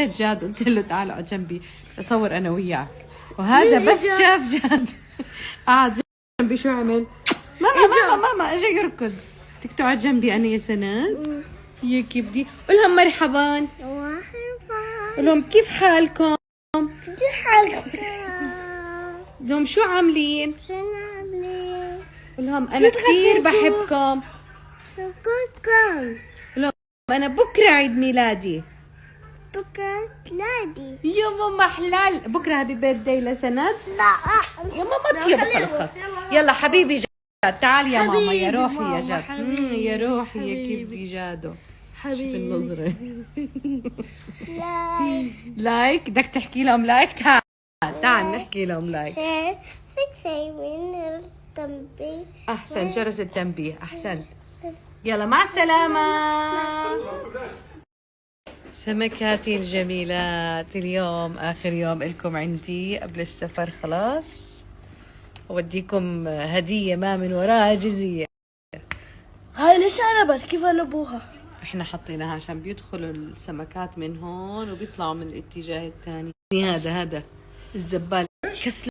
جاد قلت له تعال اقعد جنبي اصور انا وياك، وهذا بس شاف جاد قعد جنبي. شو عمل؟ ماما اجى يركض. بدك تقعد جنبي انا يا سند؟ يا كبدي. قول لهم مرحبا. قول لهم كيف حالكم؟ قول لهم شو عاملين؟ قول لهم انا كثير بحبكم. قول لهم انا بكره عيد ميلادي. يا ماما حلال بكره هابي بيرثداي لسند. لا يا ماما طيب خلص يلا حبيبي جاد تعال يا ماما يا روحي يا جاد. يا روحي يا كبدي جادو. شوف النظرة. لايك بدك تحكي لهم لايك. تعال نحكي لهم لايك. احسن جرس التنبيه. احسنت. يلا مع السلامة. سمكاتي الجميلات اليوم آخر يوم إلكم عندي قبل السفر خلاص. أوديكم هدية ما من وراها جزية. هاي ليش قلبت؟ كيف قلبوها؟ احنا حطيناها عشان بيدخلوا السمكات من هون وبيطلعوا من الاتجاه الثاني. هذا الزبال كسل